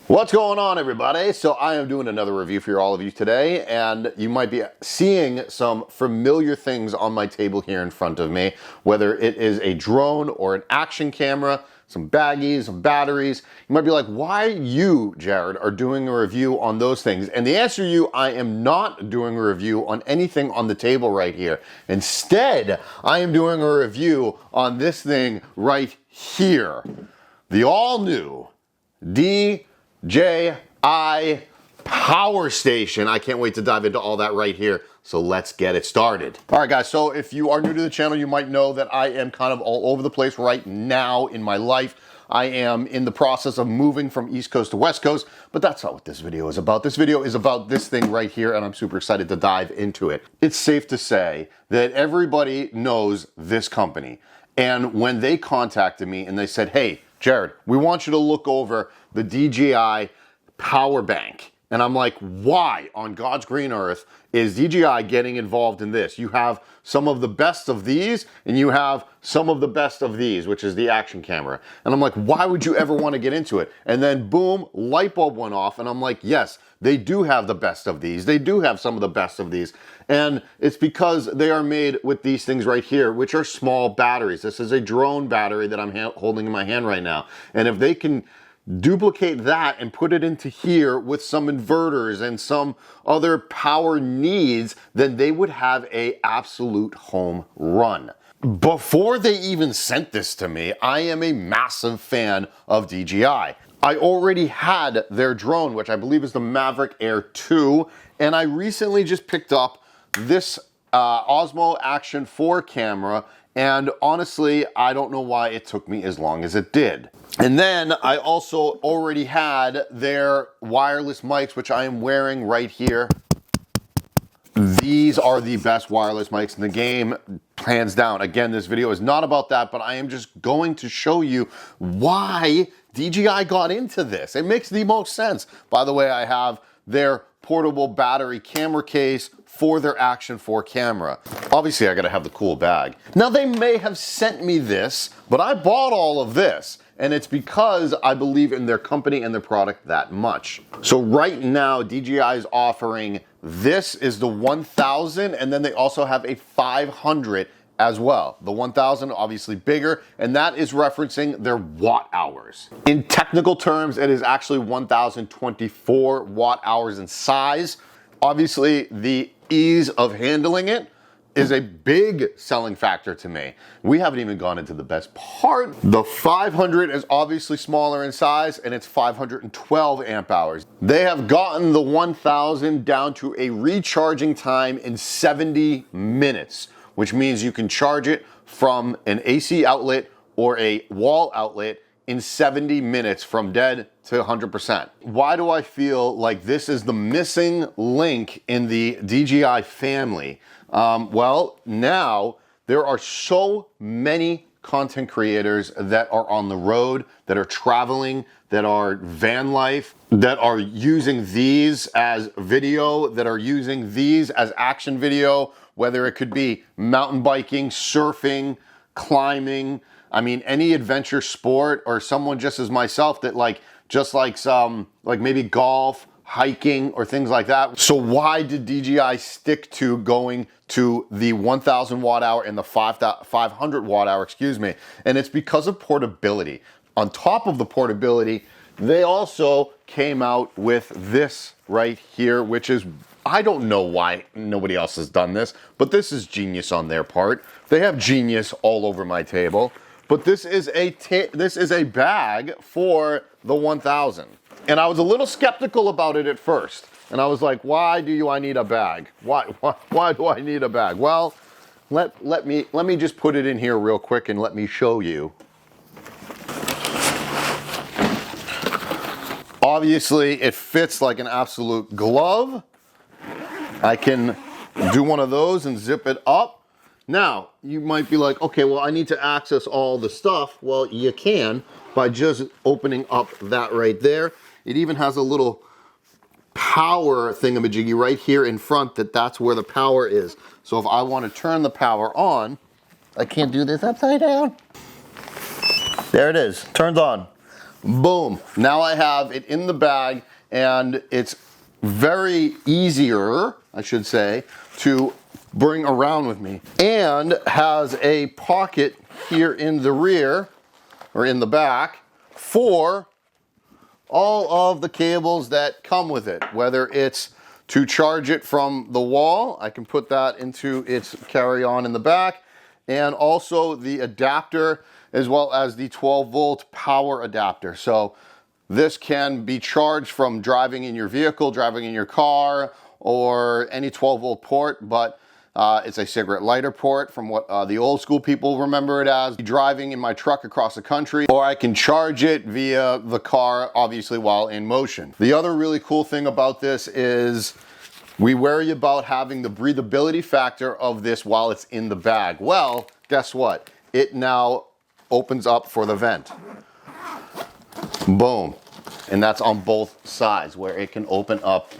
What's going on, everybody? So I am doing another review for all of you today, and you might be seeing some familiar things on my table here in front of me, whether it is a drone or an action camera, some baggies, some batteries. You might be like, why you, Jared, are doing a review on those things? And the answer to you, I am not doing a review on anything on the table right here. Instead, I am doing a review on this thing right here. The all-new DJI Power Station. I can't wait to dive into all that right here. So let's get it started. All right, guys, so if you are new to the channel, you might know that I am kind of all over the place right now in my life. I am in the process of moving from East Coast to West Coast, but that's not what this video is about. This video is about this thing right here, and I'm super excited to dive into it. It's safe to say that everybody knows this company. And when they contacted me and they said, hey, Jared, we want you to look over the DJI Power Bank. And I'm like, why on God's green earth is DJI getting involved in this? You have some of the best of these, and you have some of the best of these, which is the action camera. And I'm like, why would you ever want to get into it? And then boom, light bulb went off, and I'm like, yes, they do have the best of these. They do have some of the best of these. And it's because they are made with these things right here, which are small batteries. This is a drone battery that I'm holding in my hand right now. And if they can duplicate that and put it into here with some inverters and some other power needs, then they would have an absolute home run. Before they even sent this to me, I am a massive fan of DJI. I already had their drone, which I believe is the Maverick Air 2, and I recently just picked up this Osmo Action 4 camera, and honestly, I don't know why it took me as long as it did. And then I also already had their wireless mics, which I am wearing right here. These are the best wireless mics in the game, hands down. Again, this video is not about that, but I am just going to show you why DJI got into this. It makes the most sense. By the way, I have their portable battery camera case for their Action 4 camera. Obviously, I gotta have the cool bag. Now, they may have sent me this, but I bought all of this, and it's because I believe in their company and their product that much. So right now, DJI is offering, this is the 1000, and then they also have a 500 as well. The 1000 obviously bigger, and that is referencing their watt hours. In technical terms, it is actually 1024 watt hours in size. Obviously, the ease of handling it is a big selling factor to me. We haven't even gone into the best part. The 500 is obviously smaller in size, and it's 512 amp hours. They have gotten the 1000 down to a recharging time in 70 minutes, which means you can charge it from an AC outlet or a wall outlet in 70 minutes from dead to 100%. Why do I feel like this is the missing link in the DJI family? Well, now there are so many content creators that are on the road, that are traveling, that are van life, that are using these as video, that are using these as action video, whether it could be mountain biking, surfing, climbing, I mean, any adventure sport, or someone just as myself that just likes maybe golf, hiking, or things like that. So why did DJI stick to going to the 1000 watt hour and the 500 watt hour, excuse me? And it's because of portability. On top of the portability, they also came out with this right here, which is, I don't know why nobody else has done this, but this is genius on their part. They have genius all over my table. But this is a bag for the 1000. And I was a little skeptical about it at first. And I was like, why do I need a bag? Why do I need a bag? Well, let me just put it in here real quick and let me show you. Obviously, it fits like an absolute glove. I can do one of those and zip it up. Now, you might be like, okay, well, I need to access all the stuff. Well, you can by just opening up that right there. It even has a little power thingamajiggy right here in front that's where the power is. So if I want to turn the power on, I can't do this upside down. There it is, turns on. Boom. Now I have it in the bag, and it's very easier, I should say, to bring around with me, and has a pocket here in the rear or in the back for all of the cables that come with it, whether it's to charge it from the wall. I can put that into its carry-on in the back, and also the adapter, as well as the 12-volt power adapter. So this can be charged from driving in your vehicle, driving in your car, or any 12-volt port, but it's a cigarette lighter port from what the old school people remember it as. Driving in my truck across the country, or I can charge it via the car, obviously while in motion. The other really cool thing about this is we worry about having the breathability factor of this while it's in the bag. Well, guess what? It now opens up for the vent. Boom. And that's on both sides where it can open up.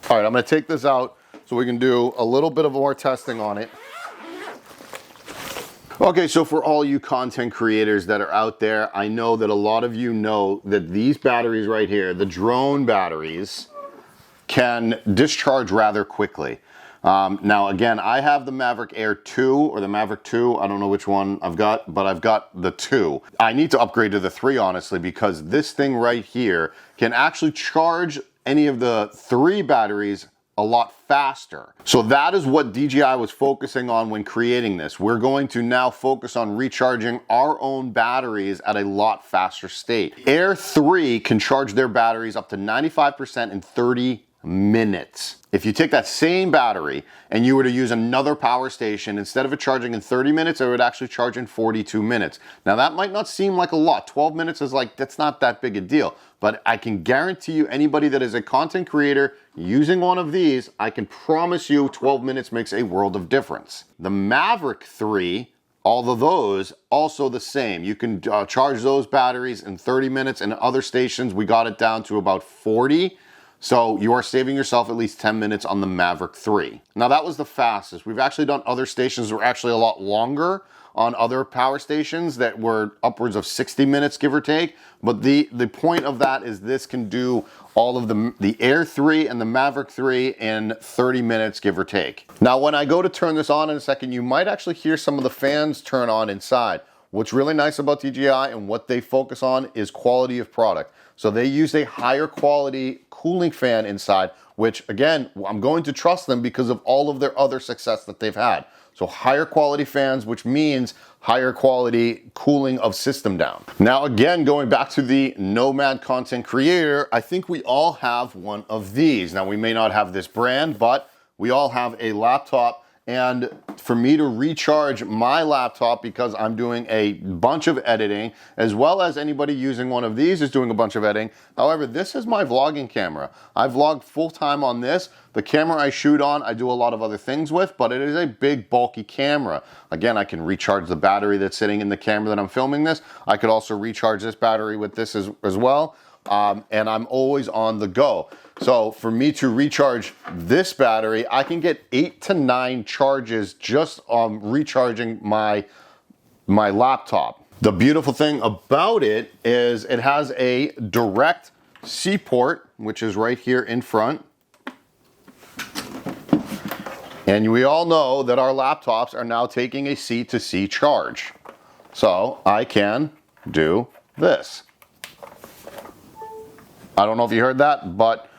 All right, I'm gonna take this out so we can do a little bit of more testing on it. Okay, so for all you content creators that are out there, I know that a lot of you know that these batteries right here, the drone batteries, can discharge rather quickly. Now again, I have the Maverick Air 2 or the Maverick 2. I don't know which one I've got, but I've got the 2. I need to upgrade to the 3, honestly, because this thing right here can actually charge any of the 3 batteries a lot faster. So that is what DJI was focusing on when creating this. We're going to now focus on recharging our own batteries at a lot faster state. Air 3 can charge their batteries up to 95% in 30 minutes. If you take that same battery and you were to use another power station, instead of it charging in 30 minutes, it would actually charge in 42 minutes. Now that might not seem like a lot. 12 minutes is like, that's not that big a deal. But I can guarantee you, anybody that is a content creator using one of these, I can promise you 12 minutes makes a world of difference. The Maverick 3, all of those, also the same. You can charge those batteries in 30 minutes, and other stations, we got it down to about 40. So you are saving yourself at least 10 minutes on the Maverick 3. Now that was the fastest. We've actually done other stations that were actually a lot longer on other power stations that were upwards of 60 minutes, give or take. But the point of that is this can do all of the Air 3 and the Maverick 3 in 30 minutes, give or take. Now when I go to turn this on in a second, you might actually hear some of the fans turn on inside. What's really nice about DJI and what they focus on is quality of product. So they use a higher quality cooling fan inside, which again, I'm going to trust them because of all of their other success that they've had. So higher quality fans, which means higher quality cooling of system down. Now again, going back to the Nomad content creator, I think we all have one of these. Now we may not have this brand, but we all have a laptop. And for me to recharge my laptop, because I'm doing a bunch of editing, as well as anybody using one of these is doing a bunch of editing. However, this is my vlogging camera. I vlog full time on this. The camera I shoot on, I do a lot of other things with, but it is a big, bulky camera. Again, I can recharge the battery that's sitting in the camera that I'm filming this. I could also recharge this battery with this as well. And I'm always on the go. So for me to recharge this battery, I can get 8 to 9 charges just on recharging my laptop. The beautiful thing about it is it has a direct C port, which is right here in front. And we all know that our laptops are now taking a C to C charge. So I can do this. I don't know if you heard that, but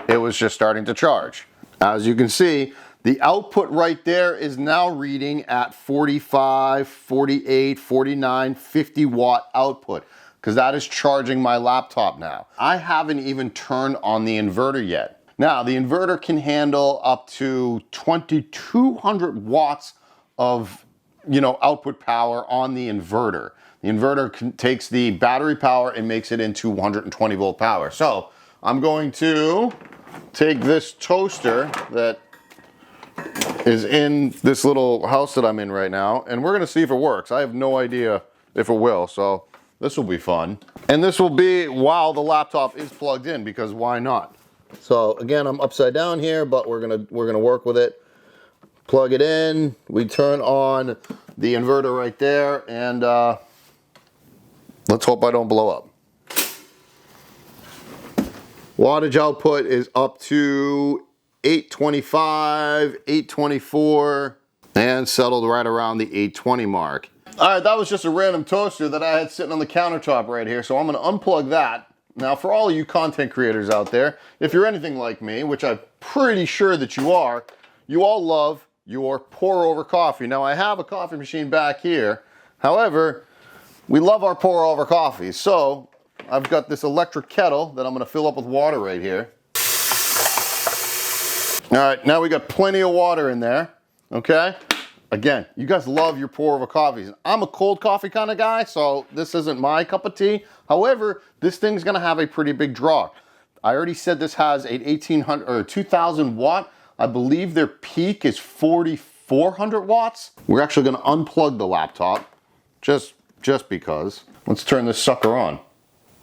it was just starting to charge. As you can see, the output right there is now reading at 45, 48, 49, 50 watt output, because that is charging my laptop now. I haven't even turned on the inverter yet. Now, the inverter can handle up to 2,200 watts of, output power on the inverter. The inverter takes the battery power and makes it into 120 volt power. So I'm going to take this toaster that is in this little house that I'm in right now, and we're gonna see if it works. I have no idea if it will, so this will be fun. And this will be while the laptop is plugged in, because why not? So again, I'm upside down here, but we're gonna work with it. Plug it in, we turn on the inverter right there, and Let's hope I don't blow up. Wattage output is up to 825, 824, and settled right around the 820 mark. All right, that was just a random toaster that I had sitting on the countertop right here, so I'm gonna unplug that. Now, for all of you content creators out there, if you're anything like me, which I'm pretty sure that you are, you all love your pour over coffee. Now, I have a coffee machine back here. However, we love our pour over coffee. So I've got this electric kettle that I'm gonna fill up with water right here. All right, now we got plenty of water in there, okay? Again, you guys love your pour over coffees. I'm a cold coffee kind of guy, so this isn't my cup of tea. However, this thing's gonna have a pretty big draw. I already said this has a 1800 or 2000 watt. I believe their peak is 4400 watts. We're actually gonna unplug the laptop, just because. Let's turn this sucker on.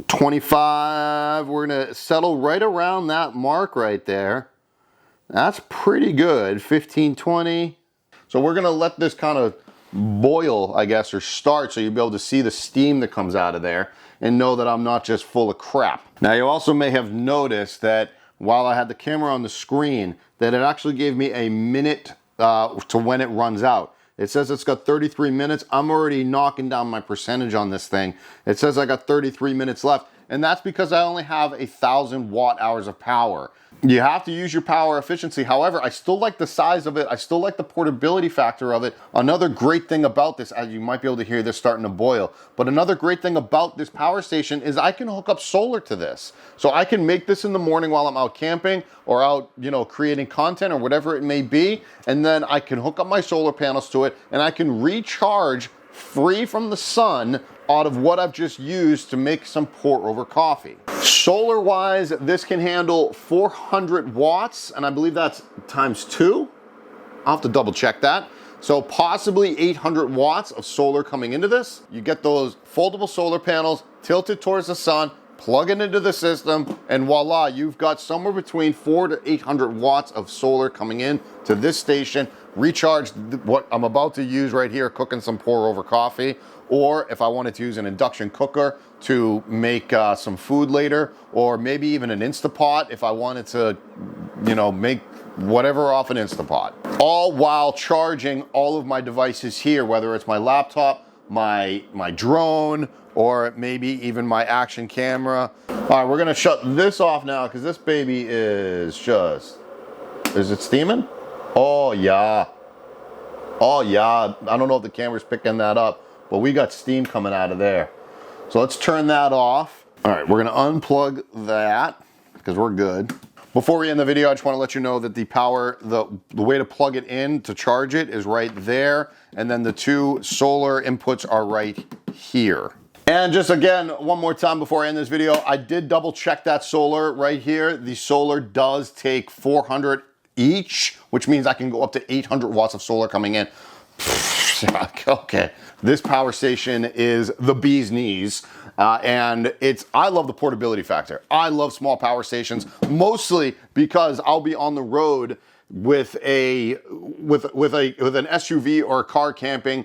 25, we're gonna settle right around that mark right there. That's pretty good, 15, 20. So we're gonna let this kind of boil, I guess, or start, so you'll be able to see the steam that comes out of there and know that I'm not just full of crap. Now, you also may have noticed that while I had the camera on the screen, that it actually gave me a minute to when it runs out. It says it's got 33 minutes. I'm already knocking down my percentage on this thing. It says I got 33 minutes left, and that's because I only have 1000 watt hours of power. You have to use your power efficiency. However, I still like the size of it. I still like the portability factor of it. Another great thing about this, as you might be able to hear this starting to boil, but another great thing about this power station is I can hook up solar to this. So I can make this in the morning while I'm out camping or out, you know, creating content or whatever it may be. And then I can hook up my solar panels to it and I can recharge free from the sun out of what I've just used to make some pour over coffee. Solar wise, this can handle 400 watts, and I believe that's times 2. I'll have to double check that. So possibly 800 watts of solar coming into this. You get those foldable solar panels tilted towards the sun, plug it into the system, and voila, you've got somewhere between 400 to 800 watts of solar coming in to this station. Recharge what I'm about to use right here, cooking some pour over coffee, or if I wanted to use an induction cooker to make some food later, or maybe even an Instapot if I wanted to, you know, make whatever off an Instapot. All while charging all of my devices here, whether it's my laptop, my drone, or maybe even my action camera. All right, we're gonna shut this off now because this baby is just, is it steaming? Oh yeah. Oh yeah, I don't know if the camera's picking that up, but we got steam coming out of there. So let's turn that off. All right, we're gonna unplug that because we're good. Before we end the video, I just wanna let you know that the power, the way to plug it in to charge it is right there, and then the 2 solar inputs are right here. And just again, one more time before I end this video, I did double check that solar right here. The solar does take 400 each, which means I can go up to 800 watts of solar coming in. Okay, this power station is the bee's knees, and I love the portability factor. I love small power stations, mostly because I'll be on the road with an SUV or a car camping,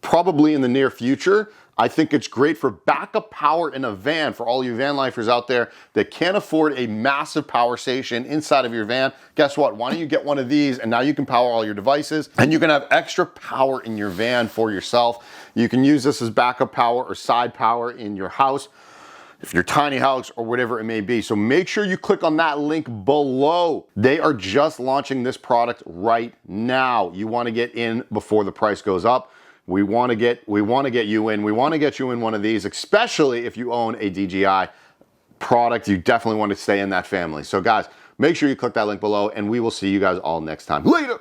probably in the near future. I think it's great for backup power in a van for all you van lifers out there that can't afford a massive power station inside of your van. Guess what? Why don't you get one of these and now you can power all your devices and you can have extra power in your van for yourself. You can use this as backup power or side power in your house, if your tiny house or whatever it may be. So make sure you click on that link below. They are just launching this product right now. You want to get in before the price goes up. We want to get you in. We want to get you in one of these, especially if you own a DJI product. You definitely want to stay in that family. So guys, make sure you click that link below and we will see you guys all next time. Later.